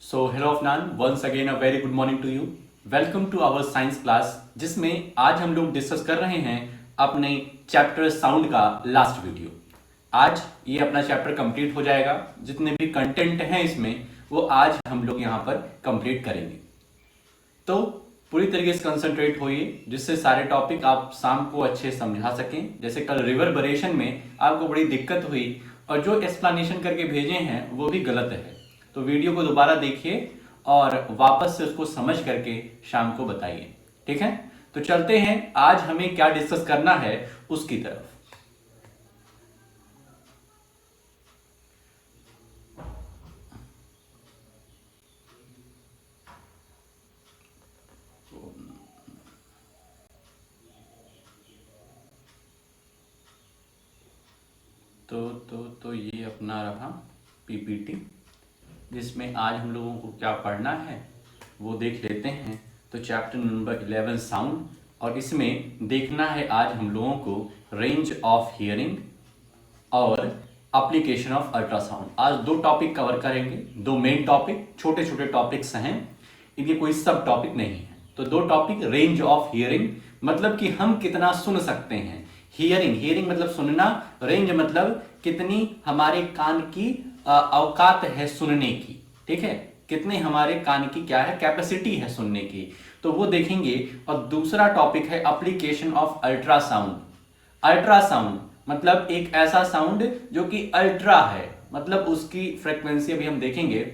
So hello Afnan, once again a very good morning to you. Welcome to our science class जिसमें आज हम लोग discuss कर रहे हैं अपने चैप्टर साउंड का लास्ट वीडियो। आज ये अपना चैप्टर कंप्लीट हो जाएगा। जितने भी कंटेंट हैं इसमें वो आज हम लोग यहाँ पर कंप्लीट करेंगे। तो पूरी तरीके से कंसंट्रेट होइए जिससे सारे टॉपिक आप शाम को अच्छे समझा सकें। जैसे कल रिवर्बरेशन में आपको बड़ी दिक्कत हुई और जो एक्सप्लेनेशन करके भेजे हैं वो भी गलत है, तो वीडियो को दोबारा देखिए और वापस से उसको समझ करके शाम को बताइए। ठीक है, तो चलते हैं आज हमें क्या डिस्कस करना है उसकी तरफ। तो ये अपना रहा पीपीटी जिसमें आज हम लोगों को क्या पढ़ना है वो देख लेते हैं। तो चैप्टर नंबर 11 साउंड, और इसमें देखना है आज हम लोगों को रेंज ऑफ हियरिंग और एप्लीकेशन ऑफ अल्ट्रासाउंड। आज दो टॉपिक कवर करेंगे, दो मेन टॉपिक, छोटे छोटे टॉपिक्स हैं, इनके कोई सब टॉपिक नहीं है। तो दो टॉपिक, रेंज ऑफ हियरिंग मतलब कि हम कितना सुन सकते हैं। हियरिंग मतलब सुनना, रेंज मतलब कितनी हमारे कान की औकात है सुनने की। ठीक है, कितने हमारे कान की क्या है, कैपेसिटी है सुनने की, तो वो देखेंगे। और दूसरा टॉपिक है एप्लीकेशन ऑफ अल्ट्रासाउंड। अल्ट्रासाउंड मतलब एक ऐसा साउंड जो कि अल्ट्रा है, मतलब उसकी फ्रीक्वेंसी अभी हम देखेंगे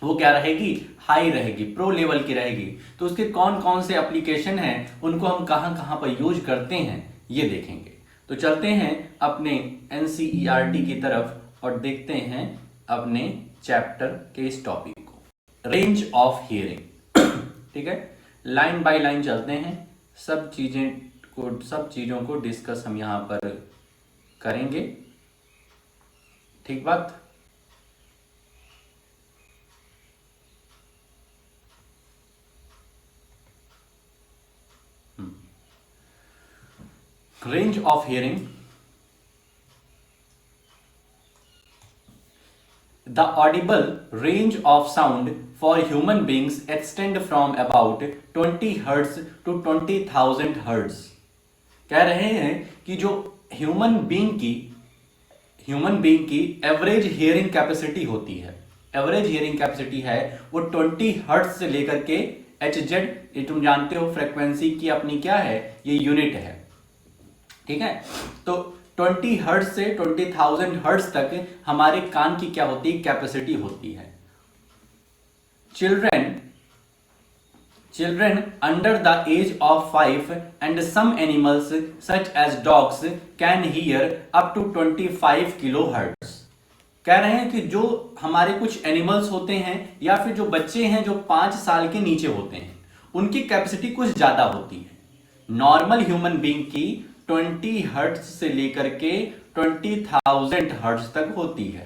वो क्या रहेगी, हाई रहेगी, प्रो लेवल की रहेगी। तो उसके कौन कौन से एप्लीकेशन हैं, उनको हम कहां कहां पर यूज करते हैं ये देखेंगे। तो चलते हैं अपने एनसीईआरटी की तरफ और देखते हैं अपने चैप्टर के इस टॉपिक को, रेंज ऑफ हियरिंग। ठीक है, लाइन बाय लाइन चलते हैं, सब चीजों को डिस्कस हम यहां पर करेंगे। ठीक बात। Range of hearing. The audible range of sound for human beings extend from about 20 Hz to 20,000 Hz. कह रहे हैं कि जो ह्यूमन बीइंग की एवरेज हियरिंग कैपेसिटी होती है, एवरेज हियरिंग कैपेसिटी है वो 20 हर्ट्ज से लेकर के HZ, ये तुम जानते हो फ्रीक्वेंसी की अपनी क्या है, ये यूनिट है। ठीक है, तो 20 हर्ट्ज से 20,000 हर्ट्ज तक हमारे कान की क्या होती है, कैपेसिटी होती है। Children under the age of 5 and some animals such as dogs can hear up to 25 kilohertz. कह रहे हैं कि जो हमारे कुछ एनिमल्स होते हैं या फिर जो बच्चे हैं जो 5 साल के नीचे होते हैं, उनकी कैपेसिटी कुछ ज्यादा होती है। नॉर्मल ह्यूमन बीइंग की 20 हर्ट्ज से लेकर के 20,000 हर्ट्ज तक होती है।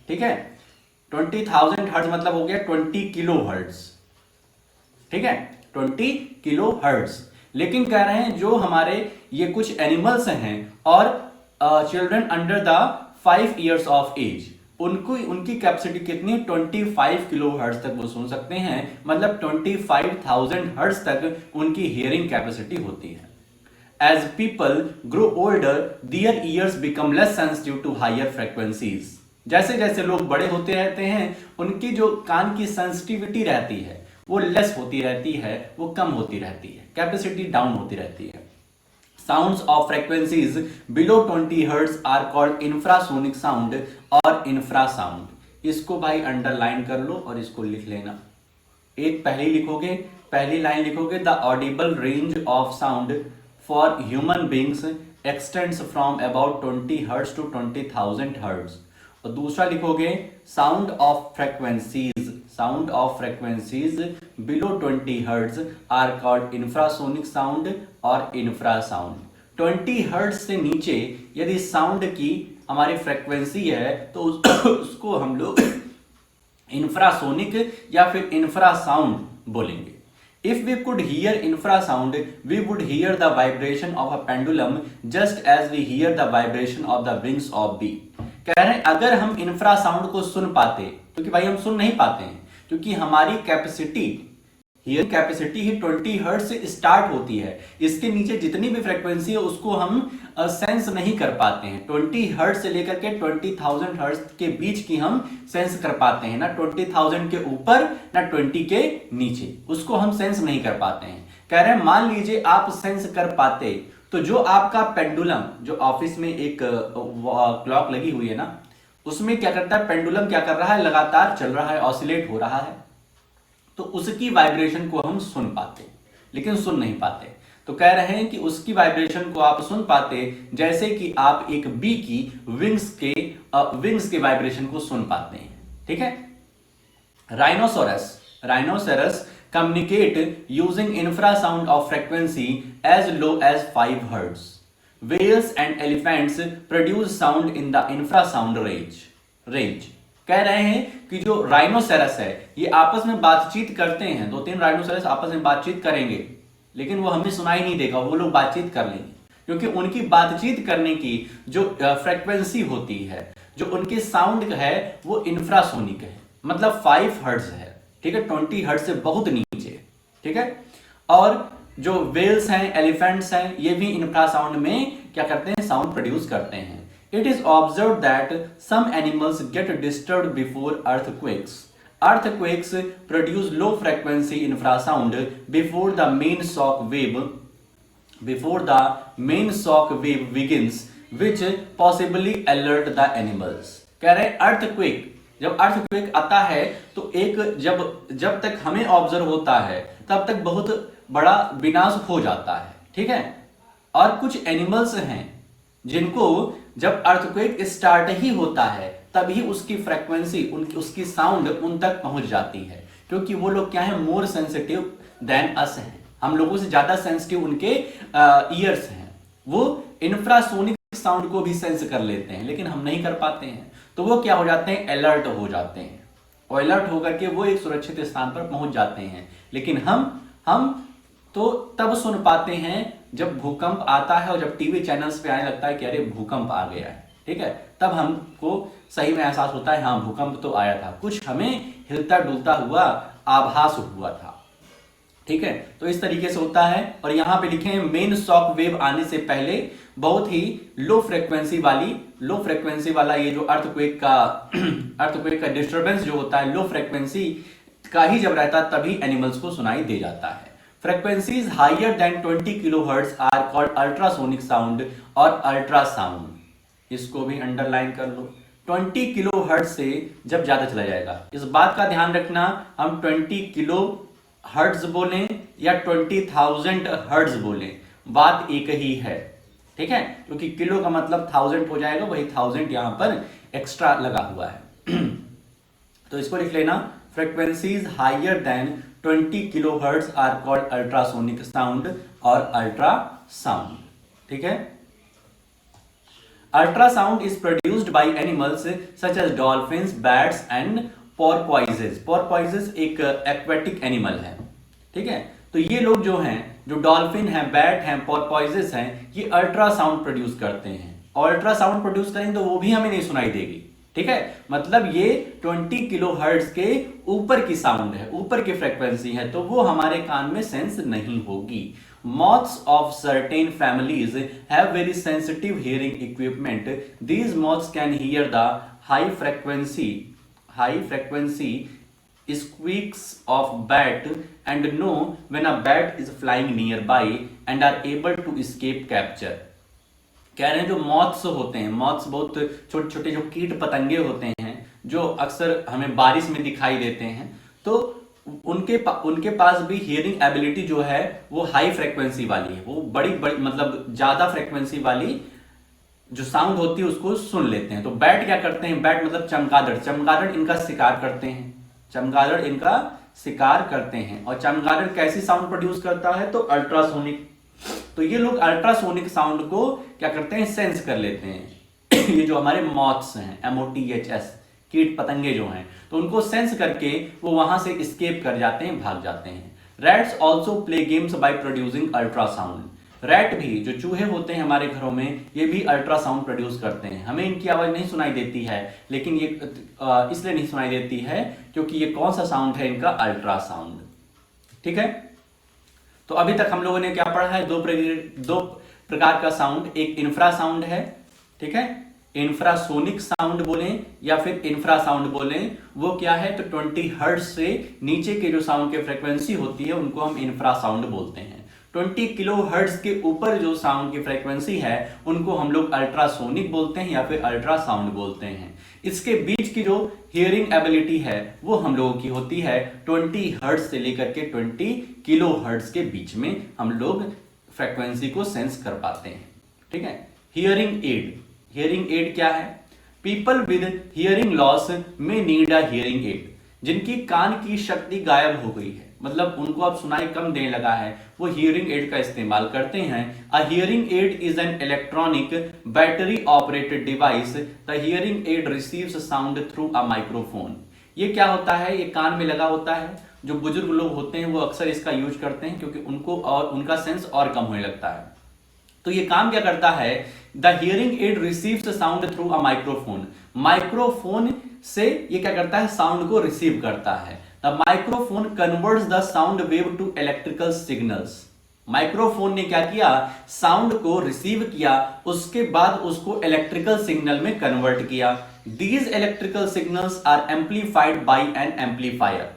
ठीक है, 20,000 हर्ट्ज मतलब हो गया 20 किलो हर्ट्ज। ठीक है, 20 किलो हर्ट्ज। लेकिन कह रहे हैं जो हमारे ये कुछ एनिमल्स हैं और children under the 5 years of age, उनकी कैपेसिटी कितनी, 25 किलो हर्ट्ज तक वो सुन सकते हैं, मतलब 25,000 हर्ट्ज तक उनकी हियरिंग कैपेसिटी होती है। As people grow older, their ears become less sensitive to higher frequencies. जैसे जैसे लोग बड़े होते रहते हैं उनकी जो कान की सेंसिटिविटी रहती है वो लेस होती रहती है, वो कम होती रहती है, कैपेसिटी डाउन होती रहती है। Sounds of frequencies below 20 hertz are called infrasonic sound और इंफ्रासाउंड। इसको भाई अंडरलाइन कर लो और इसको लिख लेना। एक पहले लिखोगे, पहली लाइन लिखोगे, the Audible range of sound for human beings extends from about 20 hertz to 20,000 hertz। और दूसरा लिखोगे sound of frequencies below 20 hertz are called infrasonic sound और infrasound। 20 hertz से नीचे यदि साउंड की हमारी फ्रीक्वेंसी है तो उसको हम लोग इंफ्रासोनिक या फिर इंफ्रासाउंड बोलेंगे। If we could hear infrasound, we would hear the vibration of a pendulum just as we hear the vibration of the wings of bee। कह रहे हैं अगर हम इंफ्रासाउंड को सुन पाते, क्योंकि भाई हम सुन नहीं पाते हैं, क्योंकि हमारी कैपेसिटी, हियरिंग कैपेसिटी ही 20 हर्ट्ज से स्टार्ट होती है। इसके नीचे जितनी भी फ्रीक्वेंसी है उसको हम सेंस नहीं कर पाते हैं। 20 हर्ट्ज से लेकर के 20,000 हर्ट्ज के बीच की हम सेंस कर पाते हैं, ना 20,000 के ऊपर ना 20 के नीचे, उसको हम सेंस नहीं कर पाते हैं। कह रहे हैं मान लीजिए आप सेंस कर पाते तो जो आपका पेंडुलम, जो ऑफिस में एक क्लॉक लगी हुई है ना, उसमें क्या करता है, पेंडुलम क्या कर रहा है, लगातार चल रहा है, ऑसिलेट हो रहा है, तो उसकी वाइब्रेशन को हम सुन पाते लेकिन सुन नहीं पाते। तो कह रहे हैं कि उसकी वाइब्रेशन को आप सुन पाते जैसे कि आप एक बी की विंग्स के वाइब्रेशन को सुन पाते हैं। ठीक है। Rhinoceros communicate using infrasound of frequency as low as 5 hertz. Whales and elephants produce sound in the infrasound range. कह रहे हैं कि जो राइनोसेरस है ये आपस में बातचीत करते हैं, 2-3 राइनोसेरस आपस में बातचीत करेंगे, लेकिन वो हमें सुनाई नहीं देगा, वो लोग बातचीत कर लेंगे, क्योंकि उनकी बातचीत करने की जो फ्रीक्वेंसी होती है, जो उनके साउंड है वो इंफ्रासोनिक है, मतलब 5 हर्ट्ज है। ठीक है, 20 हर्ट्ज से बहुत नीचे। ठीक है। और जो वेल्स हैं, एलिफेंट्स हैं, ये भी इंफ्रासाउंड में क्या करते हैं, साउंड प्रोड्यूस करते हैं। It is observed that some animals get disturbed before earthquakes. Earthquakes produce low frequency infrasound before the main shock wave begins, which possibly alert the animals. कह रहे हैं अर्थक्वेक, जब अर्थक्वेक आता है तो एक जब तक हमें ऑब्जर्व होता है तब तक बहुत बड़ा विनाश हो जाता है। ठीक है। और कुछ एनिमल्स हैं जिनको जब अर्थक्वेक स्टार्ट ही होता है तभी उसकी फ्रीक्वेंसी, उसकी साउंड उन तक पहुंच जाती है, क्योंकि वो लोग क्या है, मोर सेंसिटिव देन अस हैं, हम लोगों से ज्यादा सेंसिटिव उनके ईयर्स हैं। वो इंफ्रासोनिक साउंड को भी सेंस कर लेते हैं, लेकिन हम नहीं कर पाते हैं। तो वो क्या हो जाते हैं, अलर्ट हो जाते हैं, और अलर्ट होकर के वो एक सुरक्षित स्थान पर पहुंच जाते हैं। लेकिन हम तो तब सुन पाते हैं जब भूकंप आता है और जब टीवी चैनल्स पे आने लगता है कि अरे भूकंप आ गया है। ठीक है, तब हमको सही में एहसास होता है हाँ भूकंप तो आया था, कुछ हमें हिलता डुलता हुआ आभास हुआ था। ठीक है, तो इस तरीके से होता है। और यहां पे लिखे हैं मेन शॉक वेव आने से पहले बहुत ही लो फ्रिक्वेंसी वाला ये जो अर्थक्वेक का डिस्टर्बेंस जो होता है, लो फ्रिक्वेंसी का ही जब रहता है तभी एनिमल्स को सुनाई दे जाता है। Frequencies higher than 20 kilohertz are called ultrasonic sound और अल्ट्रासाउंड। इसको भी अंडरलाइन कर लो, 20 किलोहर्ट्ज से जब ज्यादा चला जाएगा, इस बात का ध्यान रखना, हम 20 किलो हर्ट्ज बोलें या 20,000 हर्ट्ज बोलें, बात एक ही है। ठीक है, क्योंकि किलो का मतलब 1000 हो जाएगा, वही 1000 यहां पर एक्स्ट्रा लगा हुआ है। तो इसको लिख लेना, frequencies higher than 20 kilohertz are called ultrasonic sound और अल्ट्रासाउंड। ठीक है। Ultrasound is produced by animals such as dolphins, bats and porpoises. Porpoises एक एक्वेटिक एनिमल है। ठीक है, तो ये लोग जो हैं, जो डॉल्फिन हैं, बैट हैं, पोर्पोइजेस हैं, ये अल्ट्रासाउंड प्रोड्यूस करते हैं, और अल्ट्रासाउंड प्रोड्यूस करेंगे तो वो भी हमें नहीं सुनाई देगी। ठीक है, मतलब ये 20 किलोहर्ट्ज के ऊपर की साउंड है, ऊपर की फ्रीक्वेंसी है, तो वो हमारे कान में सेंस नहीं होगी। Moths of certain families have very sensitive hearing equipment. These moths can hear the high frequency squeaks of bat and know when a bat is flying nearby and are able to escape capture. कह रहे हैं जो moths होते हैं, moths बहुत छोटे छोटे जो कीट पतंगे होते हैं जो अक्सर हमें बारिश में दिखाई देते हैं, तो उनके पास भी हियरिंग एबिलिटी जो है वो हाई फ्रीक्वेंसी वाली है, वो बड़ी मतलब ज्यादा फ्रीक्वेंसी वाली जो साउंड होती है उसको सुन लेते हैं। तो बैट क्या करते हैं, बैट मतलब चमगादड़ इनका शिकार करते हैं, चमगादड़ इनका शिकार करते हैं। और चमगादड़ कैसी साउंड प्रोड्यूस करता है, तो अल्ट्रासोनिक। तो ये लोग अल्ट्रासोनिक साउंड को क्या करते हैं, सेंस कर लेते हैं। ये जो हमारे मॉथ्स हैं, MOTHS, कीट पतंगे जो हैं, तो उनको सेंस करके वो वहां से एस्केप कर जाते हैं, भाग जाते हैं। Rats also play games by producing ultrasound. Rat भी, जो चूहे होते हैं हमारे घरों में, ये भी अल्ट्रासाउंड प्रोड्यूस करते हैं। हमें इनकी आवाज नहीं सुनाई देती है, लेकिन ये इसलिए नहीं सुनाई देती है क्योंकि ये कौन सा साउंड है इनका, अल्ट्रासाउंड। ठीक है, तो अभी तक हम लोगों ने क्या पढ़ा है, दो प्रकार का साउंड, एक इंफ्रासाउंड है, ठीक है, इंफ्रासोनिक साउंड बोलें या फिर इंफ्रासाउंड बोलें, वो क्या है, तो 20 हर्ट्ज से नीचे के जो साउंड की फ्रीक्वेंसी होती है उनको हम इंफ्रासाउंड बोलते हैं। 20 किलो हर्ट्ज के ऊपर जो साउंड की फ्रीक्वेंसी है उनको हम लोग अल्ट्रासोनिक बोलते हैं या फिर अल्ट्रासाउंड बोलते हैं। इसके बीच की जो हियरिंग एबिलिटी है वो हम लोगों की होती है 20 हर्ट्ज से लेकर के 20 किलो हर्ट्ज के बीच में हम लोग फ्रीक्वेंसी को सेंस कर पाते हैं। ठीक है, हियरिंग एड, हियरिंग एड क्या है, पीपल विद हियरिंग लॉस में नीड अ हियरिंग एड, जिनकी कान की शक्ति गायब हो गई है, मतलब उनको अब सुनाई कम देने लगा है, वो हियरिंग एड का इस्तेमाल करते हैं। A hearing aid is an electronic battery operated device, the hearing add receives sound through a microphone. ये क्या होता है, ये कान में लगा होता है, जो बुजुर्ग लोग होते हैं वो अक्सर इसका यूज करते हैं क्योंकि उनको और उनका सेंस और कम होने लगता है। तो ये काम क्या करता है, the hearing add receives sound through a microphone, microphone से ये क्या करता है, साउंड को रिसीव करता है। The microphone converts the sound wave to electrical signals, microphone ने क्या किया, साउंड को रिसीव किया, उसके बाद उसको इलेक्ट्रिकल सिग्नल में कन्वर्ट किया। These electrical signals are amplified by an amplifier,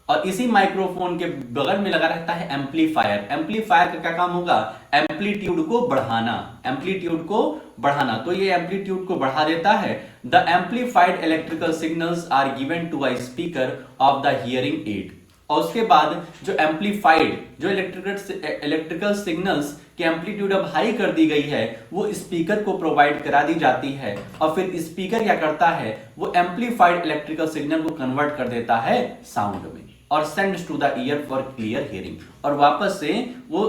और इसी माइक्रोफोन के बगल में लगा रहता है एम्पलीफायर। एम्पलीफायर का क्या काम होगा, एम्पलीट्यूड को बढ़ाना, एम्पलीट्यूड को बढ़ाना, तो ये एम्पलीट्यूड को बढ़ा देता है। The amplified electrical signals are given to a speaker of the hearing aid, और उसके बाद जो एम्पलीफाइड, जो इलेक्ट्रिकल सिग्नल्स की एम्पलीट्यूड अब हाई कर दी गई है वो स्पीकर को प्रोवाइड करा दी जाती है, और फिर स्पीकर क्या करता है, वो एम्पलीफाइड इलेक्ट्रिकल सिग्नल को कन्वर्ट कर देता है साउंड में और sends to the ear for clear hearing, और वापस से वो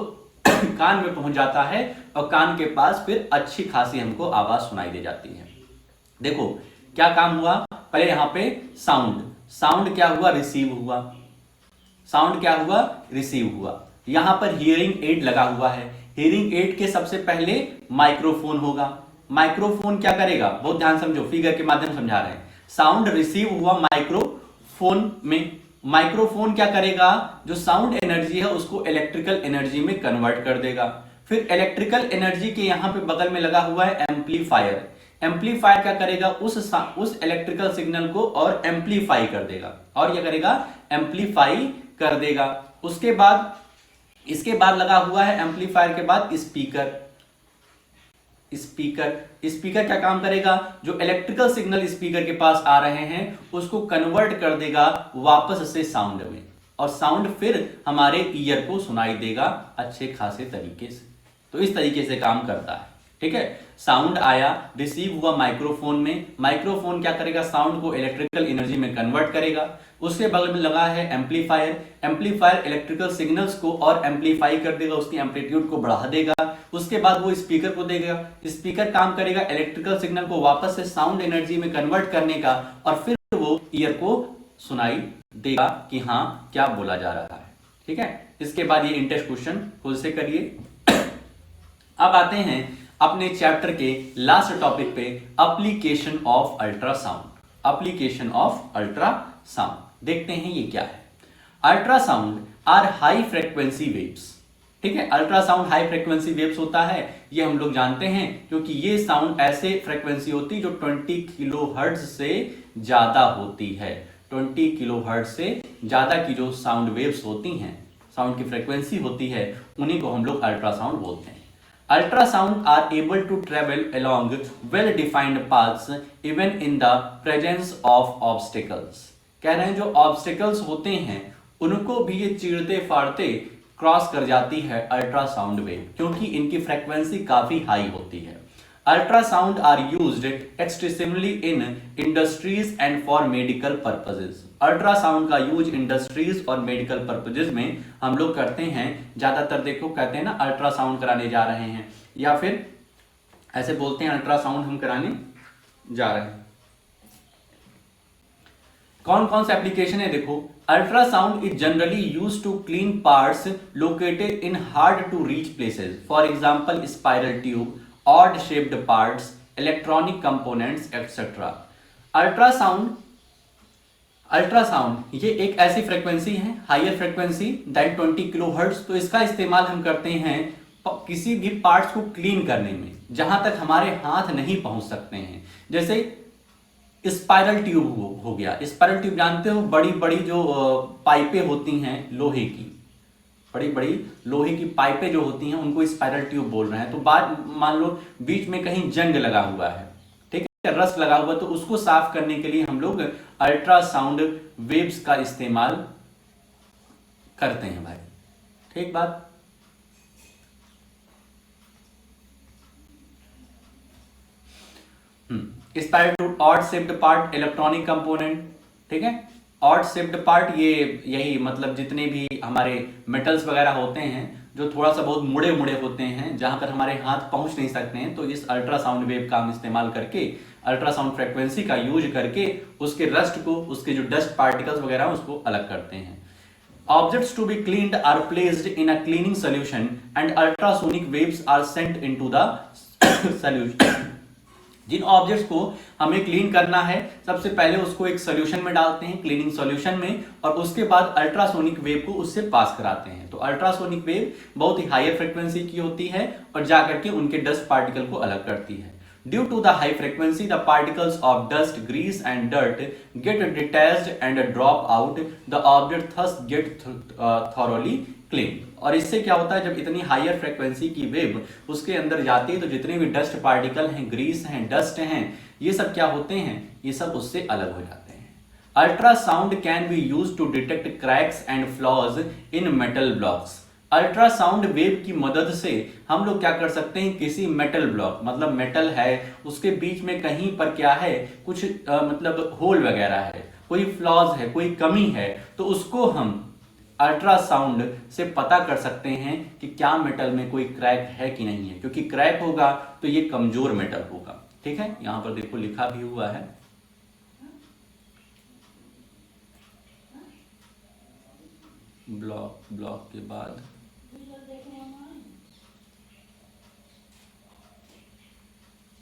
कान में पहुंच जाता है और कान के पास फिर अच्छी खासी हमको आवाज सुनाई दे जाती है। देखो क्या काम हुआ, पहले यहां पे साउंड क्या हुआ, रिसीव हुआ, साउंड क्या हुआ, रिसीव हुआ। यहां पर हियरिंग एड लगा हुआ है, हियरिंग एड के सबसे पहले माइक्रोफोन होगा, माइक्रोफोन क्या करेगा, बहुत ध्यान समझो, फिगर के माध्यम समझा रहे हैं। साउंड रिसीव हुआ माइक्रोफोन में, माइक्रोफोन क्या करेगा, जो साउंड एनर्जी है उसको इलेक्ट्रिकल एनर्जी में कन्वर्ट कर देगा। फिर इलेक्ट्रिकल एनर्जी के यहां पे बगल में लगा हुआ है एम्पलीफायर, एम्पलीफायर क्या करेगा, उस इलेक्ट्रिकल सिग्नल को और एम्पलीफाई कर देगा, और क्या करेगा, एम्पलीफाई कर देगा। उसके बाद इसके बाद लगा हुआ है एम्पलीफायर के बाद स्पीकर, स्पीकर क्या काम करेगा, जो इलेक्ट्रिकल सिग्नल स्पीकर के पास आ रहे हैं उसको कन्वर्ट कर देगा वापस से साउंड में, और साउंड फिर हमारे ईयर को सुनाई देगा अच्छे खासे तरीके से। तो इस तरीके से काम करता है। ठीक है, साउंड आया, रिसीव हुआ माइक्रोफोन में, माइक्रोफोन क्या करेगा, साउंड को इलेक्ट्रिकल एनर्जी में कन्वर्ट करेगा। उसके बगल में लगा है एम्पलीफायर, एम्पलीफायर इलेक्ट्रिकल सिग्नल्स को और एम्पलीफाई कर देगा, उसकी एम्पलीट्यूड को बढ़ा देगा। उसके बाद वो स्पीकर को देगा, स्पीकर काम करेगा इलेक्ट्रिकल सिग्नल को वापस से साउंड एनर्जी में कन्वर्ट करने का, और फिर वो ईयर को सुनाई देगा कि हाँ क्या बोला जा रहा है। ठीक है, इसके बाद ये इंटेस्ट क्वेश्चन खुद से करिए। अब आते हैं अपने चैप्टर के लास्ट टॉपिक पे, application of ultrasound, application of ultrasound. देखते हैं ये क्या है। Ultrasound are high frequency waves. ठीक है, अल्ट्रासाउंड हाई फ्रीक्वेंसी वेव्स होता है, ये हम लोग जानते हैं क्योंकि ये साउंड ऐसे फ्रीक्वेंसी होती है जो 20 किलो हर्ट्ज से ज्यादा होती है। 20 किलो हर्ट्ज से ज्यादा की जो साउंड वेव्स होती हैं, साउंड की फ्रीक्वेंसी होती है, उन्हीं को हम लोग अल्ट्रासाउंड बोलते हैं। Ultrasound are able to travel along well-defined paths even in the presence of obstacles। कह रहे हैं जो ऑब्स्टिकल्स होते हैं उनको भी ये चीरते फाड़ते क्रॉस कर जाती है अल्ट्रासाउंड वेव, क्योंकि इनकी फ्रीक्वेंसी काफी हाई होती है। Ultrasound are used extensively in industries and for medical purposes. Ultrasound का यूज इंडस्ट्रीज और मेडिकल पर्पसेस में हम लोग करते हैं ज्यादातर। देखो कहते हैं ना अल्ट्रासाउंड कराने जा रहे हैं, या फिर ऐसे बोलते हैं अल्ट्रासाउंड हम कराने जा रहे हैं। कौन कौन से एप्लीकेशन है देखो। Ultrasound is generally use to clean parts located in hard to reach places, for example spiral tube, odd shaped parts, electronic components etcetera. Ultrasound ultrasound ये एक ऐसी फ्रीक्वेंसी है, हायर फ्रीक्वेंसी दैन 20 किलोहर्ट्ज। तो इसका इस्तेमाल हम करते हैं किसी भी पार्ट्स को क्लीन करने में जहां तक हमारे हाथ नहीं पहुंच सकते हैं। जैसे स्पाइरल ट्यूब हो गया। स्पाइरल ट्यूब जानते हो, बड़ी बड़ी जो पाइपें होती हैं लोहे की, बड़ी बड़ी लोहे की पाइपें जो होती हैं उनको स्पाइरल ट्यूब बोल रहे हैं। तो बात मान लो बीच में कहीं जंग लगा हुआ है, ठीक है, रस्ट लगा हुआ, तो उसको साफ करने के लिए हम लोग अल्ट्रासाउंड वेव्स का इस्तेमाल करते हैं भाई। ठीक बात। Spiral tube, odd shaped part, electronic component, ठीक है। ऑड शेप्ड पार्ट ये यही मतलब जितने भी हमारे मेटल्स वगैरह होते हैं जो थोड़ा सा बहुत मुड़े मुड़े होते हैं जहां पर हमारे हाथ पहुंच नहीं सकते हैं, तो इस अल्ट्रासाउंड वेव का हम इस्तेमाल करके, अल्ट्रासाउंड फ्रीक्वेंसी का यूज करके उसके रस्ट को, उसके जो डस्ट पार्टिकल्स वगैरह उसको अलग करते हैं। Objects to be cleaned are placed in a cleaning solution and ultrasonic waves are sent into the solution। जिन ऑब्जेक्ट्स को हमें क्लीन करना है सबसे पहले उसको एक सोल्यूशन में डालते हैं, क्लीनिंग सॉल्यूशन में, और उसके बाद अल्ट्रासोनिक वेव को उससे पास कराते हैं। तो अल्ट्रासोनिक वेव बहुत ही हायर फ्रीक्वेंसी की होती है और जाकर के उनके डस्ट पार्टिकल को अलग करती है। Due to the high frequency, the particles of dust, grease and dirt get detached and drop out. The object thus get thoroughly cleaned। और इससे क्या होता है, जब इतनी हायर फ्रीक्वेंसी की वेव उसके अंदर जाती है तो जितने भी डस्ट पार्टिकल हैं, ग्रीस हैं, डस्ट हैं, ये सब क्या होते हैं, ये सब उससे अलग हो जाते हैं। Ultrasound can be use to detect cracks and flaws in metal blocks. Ultrasound wave की मदद से हम लोग क्या कर सकते हैं, किसी मेटल ब्लॉक, मतलब मेटल है उसके बीच में कहीं पर क्या है, कुछ मतलब होल वगैरह है, कोई फ्लॉज है, कोई कमी है, तो उसको हम अल्ट्रासाउंड से पता कर सकते हैं कि क्या मेटल में कोई क्रैक है कि नहीं है, क्योंकि क्रैक होगा तो ये कमजोर मेटल होगा। ठीक है, यहां पर देखो लिखा भी हुआ है, ब्लॉक के बाद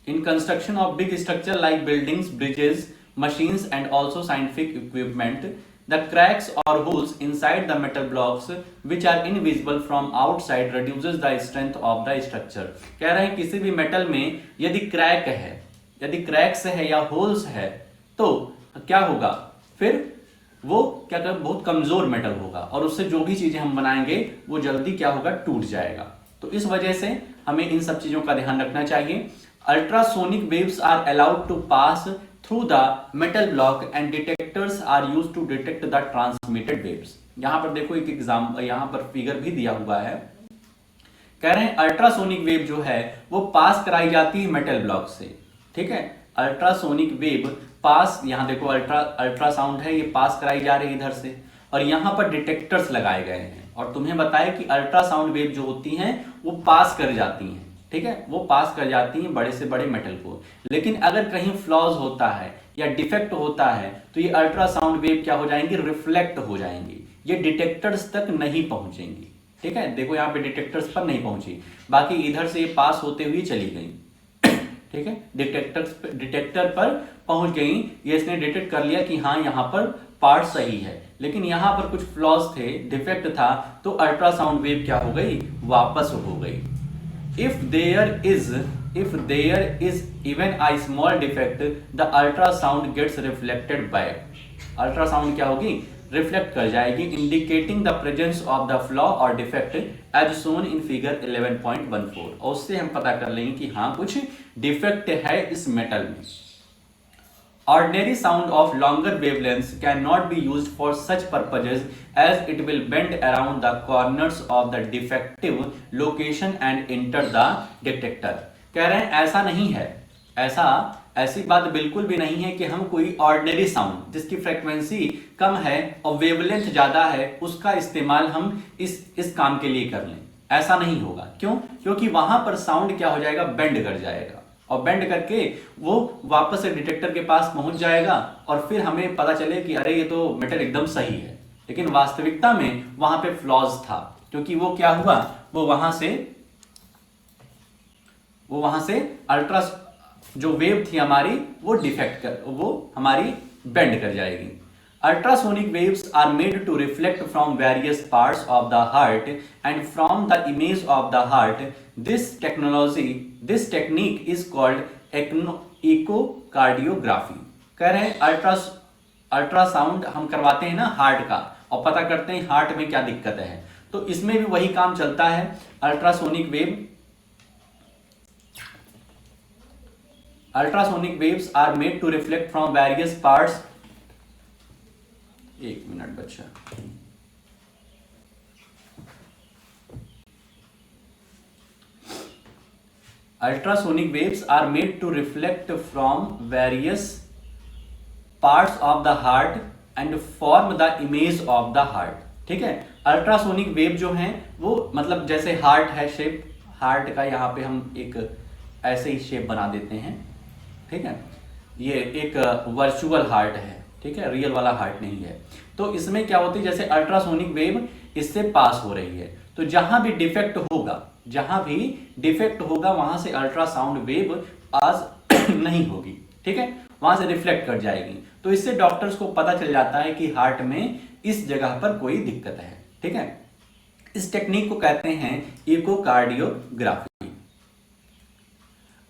in construction of big structure like buildings, bridges, machines and also scientific equipment, the cracks or holes inside the metal blocks which are invisible from outside reduces the strength of the structure। कह रहे हैं किसी भी metal में यदि crack है, यदि cracks है या होल्स है तो क्या होगा, फिर वो क्या कर बहुत कमजोर मेटल होगा और उससे जो भी चीजें हम बनाएंगे वो जल्दी क्या होगा, टूट जाएगा। तो इस वजह से हमें इन सब चीजों का ध्यान रखना चाहिए। Ultrasonic waves are allowed to pass through the metal block and detectors are used to detect the transmitted waves। यहां पर देखो एक एग्जाम्पल, यहां पर फिगर भी दिया हुआ है। कह रहे हैं अल्ट्रासोनिक वेव जो है वो पास कराई जाती है मेटल ब्लॉक से। ठीक है, अल्ट्रासोनिक वेव पास, यहां देखो अल्ट्रासाउंड है, ये पास कराई जा रही है इधर से, और यहां पर डिटेक्टर्स लगाए गए हैं और तुम्हें बताया कि अल्ट्रासाउंड वेव जो होती हैं वो पास कर जाती हैं। ठीक है, वो पास कर जाती हैं बड़े से बड़े मेटल को, लेकिन अगर कहीं फ्लॉज होता है या डिफेक्ट होता है तो ये अल्ट्रासाउंड वेव क्या हो जाएंगी, रिफ्लेक्ट हो जाएंगी, ये डिटेक्टर्स तक नहीं पहुंचेंगी। ठीक है, देखो यहाँ पे डिटेक्टर्स पर नहीं पहुंची, बाकी इधर से ये पास होते हुए चली गई। ठीक है, डिटेक्टर पर पहुंच गई, ये इसने डिटेक्ट कर लिया कि हाँ यहाँ पर पार्ट सही है, लेकिन यहाँ पर कुछ फ्लॉज थे, डिफेक्ट था, तो अल्ट्रासाउंड वेव क्या हो गई, वापस हो गई। If there is even a small defect, the ultrasound gets reflected back। Ultrasound क्या होगी, रिफ्लेक्ट कर जाएगी, indicating the presence of the flaw और defect as shown in figure 11.14। और उससे हम पता कर लेंगे कि हाँ कुछ डिफेक्ट है इस मेटल में। Ordinary sound of longer wavelengths cannot be used for such purposes as it will bend around the corners of the defective location and enter the detector। कह रहे हैं ऐसा नहीं है, ऐसी बात बिल्कुल भी नहीं है कि हम कोई ऑर्डिनरी साउंड जिसकी फ्रीक्वेंसी कम है और वेवलेंथ ज्यादा है उसका इस्तेमाल हम इस काम के लिए कर लें, ऐसा नहीं होगा। क्यों? क्योंकि वहां पर साउंड क्या हो जाएगा, बेंड कर जाएगा और बेंड करके वो वापस से डिटेक्टर के पास पहुंच जाएगा और फिर हमें पता चले कि अरे ये तो मीटर एकदम सही है। लेकिन वास्तविकता में वहां पे फ्लॉज था, क्योंकि वो क्या हुआ, वो वहां से अल्ट्रा जो वेव थी हमारी वो हमारी बेंड कर जाएगी। Ultrasonic waves are made to reflect from various parts of the heart and from the image of the heart. This technique is called echocardiography. कह रहे हैं अल्ट्रासाउंड हम करवाते हैं ना हार्ट का, और पता करते हैं हार्ट में क्या दिक्कत है, तो इसमें भी वही काम चलता है। Ultrasonic waves are made to reflect from various parts. एक मिनट बच्चा। Ultrasonic waves are made to reflect from various parts of the heart and form the image of the heart. ठीक है, अल्ट्रासोनिक वेव जो है वो मतलब जैसे heart है शेप, हार्ट का यहाँ पे हम एक ऐसे ही शेप बना देते हैं। ठीक है, ये एक वर्चुअल हार्ट है, ठीक है, रियल वाला हार्ट नहीं है। तो इसमें क्या होती है, जैसे अल्ट्रासोनिक वेव इससे पास हो रही है, तो जहां भी डिफेक्ट होगा वहां से अल्ट्रासाउंड वेव पास नहीं होगी। ठीक है, वहां से रिफ्लेक्ट कर जाएगी। तो इससे डॉक्टर्स को पता चल जाता है कि हार्ट में इस जगह पर कोई दिक्कत है। ठीक है, इस टेक्निक को कहते हैं echocardiography.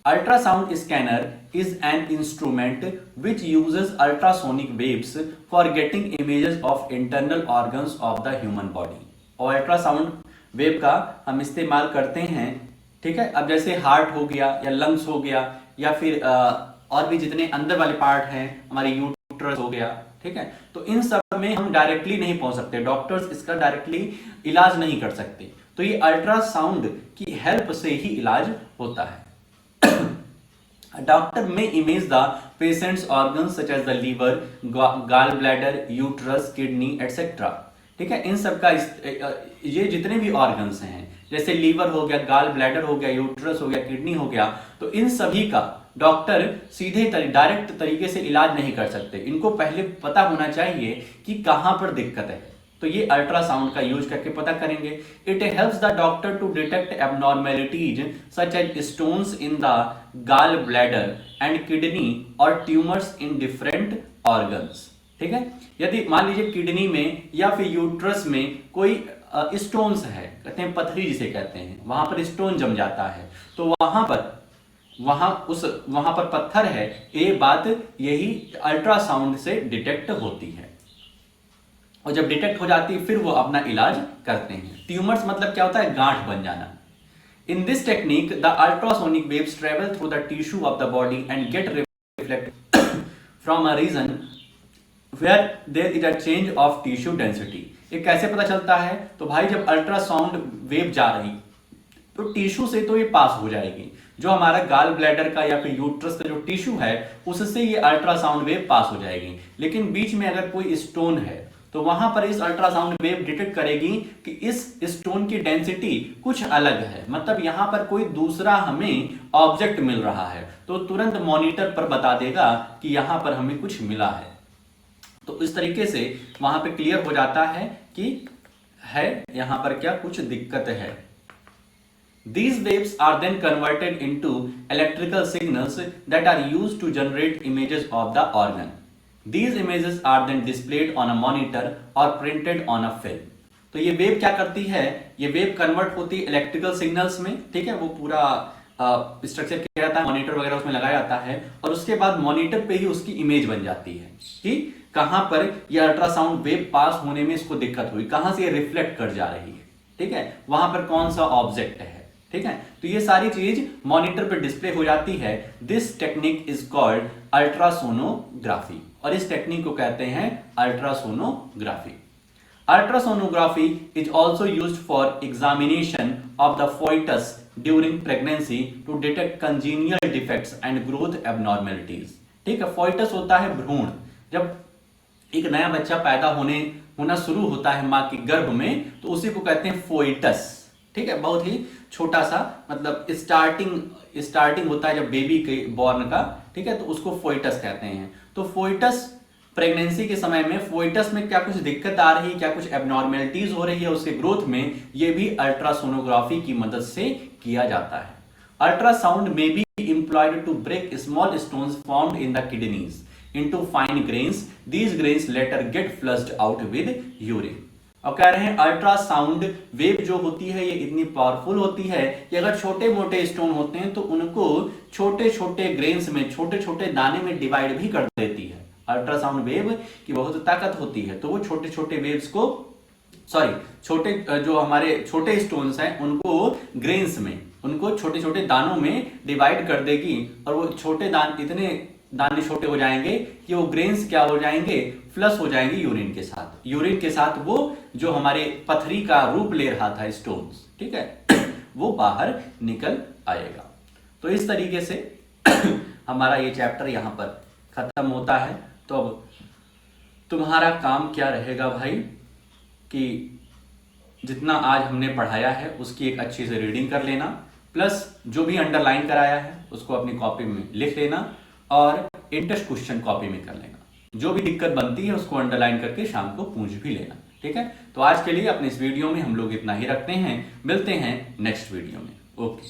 Ultrasound scanner is an instrument which uses ultrasonic waves for getting images of internal organs of the human body. और अल्ट्रासाउंड वेव का हम इस्तेमाल करते हैं। ठीक है, अब जैसे हार्ट हो गया या लंग्स हो गया या फिर और भी जितने अंदर वाले पार्ट हैं, हमारे यूट्रस हो गया। ठीक है, तो इन सब में हम डायरेक्टली नहीं पहुंच सकते, डॉक्टर्स इसका डायरेक्टली इलाज नहीं कर सकते, तो ये अल्ट्रासाउंड की हेल्प से ही इलाज होता है। A doctor may image the patient's organs such as the liver, gallbladder, uterus, kidney, etc. ठीक है, इन सब का ये जितने भी ऑर्गन्स हैं, जैसे लीवर हो गया, गाल ब्लैडर हो गया, यूट्रस हो गया, किडनी हो गया, तो इन सभी का डॉक्टर सीधे डायरेक्ट तरीके से इलाज नहीं कर सकते। इनको पहले पता होना चाहिए कि कहां पर दिक्कत है, तो ये अल्ट्रासाउंड का यूज करके पता करेंगे। It helps the doctor to detect abnormalities such as stones in the gall bladder and kidney और ट्यूमर्स इन डिफरेंट ऑर्गन्स। ठीक है, यदि मान लीजिए किडनी में या फिर यूट्रस में कोई स्टोन्स है, कहते हैं पथरी जिसे कहते हैं, वहां पर स्टोन जम जाता है, तो वहां पर पत्थर है, ये बात यही अल्ट्रासाउंड से डिटेक्ट होती है, और जब डिटेक्ट हो जाती है फिर वो अपना इलाज करते हैं। ट्यूमर्स मतलब क्या होता है, गांठ बन जाना। In this technique the ultrasonic waves travel through the tissue of the body and get reflected from a region where there is a change of tissue density. ये कैसे पता चलता है, तो भाई जब अल्ट्रासाउंड वेव जा रही तो टिश्यू से तो ये पास हो जाएगी, जो हमारा गाल ब्लैडर का या फिर यूट्रस का जो टिश्यू है उससे ये अल्ट्रासाउंड वेव पास हो जाएगी। लेकिन बीच में अगर कोई स्टोन है तो वहां पर इस अल्ट्रासाउंड वेव डिटेक्ट करेगी कि इस स्टोन की डेंसिटी कुछ अलग है, मतलब यहां पर कोई दूसरा हमें ऑब्जेक्ट मिल रहा है, तो तुरंत मॉनिटर पर बता देगा कि यहां पर हमें कुछ मिला है। तो इस तरीके से वहां पे क्लियर हो जाता है कि है यहां पर क्या कुछ दिक्कत है। These waves are then converted into electrical signals that are used to generate images of the organ. These images are then displayed on a monitor or printed on a film. तो ये वेव क्या करती है, ये wave convert होती है electrical signals में। ठीक है, वो पूरा स्ट्रक्चर किया जाता है, मॉनिटर वगैरह उसमें लगाया जाता है, और उसके बाद मॉनिटर पे ही उसकी इमेज बन जाती है कि कहां पर ये अल्ट्रासाउंड वेव पास होने में इसको दिक्कत हुई, कहां से ये रिफ्लेक्ट कर जा रही है। ठीक है, वहां पर कौन सा ऑब्जेक्ट है। ठीक है, तो ये सारी चीज मॉनिटर पर डिस्प्ले हो जाती है। This technique is called ultrasonography, और इस टेक्निक को कहते हैं ultrasonography. Ultrasonography is also used for examination of the foetus during pregnancy to detect congenital defects and growth abnormalities. ठीक है, फोइटस होता है भ्रूण, जब एक नया बच्चा पैदा होना शुरू होता है मां के गर्भ में, तो उसी को कहते हैं फोइटस। ठीक है, बहुत ही छोटा सा, मतलब स्टार्टिंग होता है जब बेबी के बॉर्न का, ठीक है, तो उसको फोइटस कहते हैं। तो फोइटस प्रेगनेंसी के समय में फोइटस में क्या कुछ दिक्कत आ रही है, क्या कुछ एबनॉर्मेलिटीज हो रही है उसके ग्रोथ में, ये भी अल्ट्रासोनोग्राफी की मदद से किया जाता है। अल्ट्रासाउंड में B employed to break small stones formed in the kidneys into fine grains. These grains later get flushed out with urine. और कह रहे हैं अल्ट्रासाउंड वेव जो होती है ये इतनी पावरफुल होती है कि अगर छोटे मोटे स्टोन होते हैं तो उनको छोटे छोटे ग्रेन्स में, छोटे छोटे दाने में डिवाइड भी कर देती है। अल्ट्रासाउंड वेव की बहुत ताकत होती है, तो वो छोटे छोटे वेव्स को, छोटे जो हमारे छोटे स्टोन्स हैं उनको ग्रेन्स में, उनको छोटे छोटे दानों में डिवाइड कर देगी, और वो छोटे इतने दाने छोटे हो जाएंगे कि वो ग्रेन्स क्या हो जाएंगे, फ्लश हो जाएंगे यूरिन के साथ। यूरिन के साथ वो जो हमारे पथरी का रूप ले रहा था स्टोन्स, ठीक है, वो बाहर निकल आएगा। तो इस तरीके से हमारा ये चैप्टर यहाँ पर खत्म होता है। तो अब तुम्हारा काम क्या रहेगा भाई कि जितना आज हमने पढ़ाया है उसकी एक अच्छी से रीडिंग कर लेना, प्लस जो भी अंडरलाइन कराया है उसको अपनी कॉपी में लिख लेना, और इंटरेस्ट क्वेश्चन कॉपी में कर लेना। जो भी दिक्कत बनती है उसको अंडरलाइन करके शाम को पूछ भी लेना, ठीक है। तो आज के लिए अपने इस वीडियो में हम लोग इतना ही रखते हैं, मिलते हैं नेक्स्ट वीडियो में। ओके।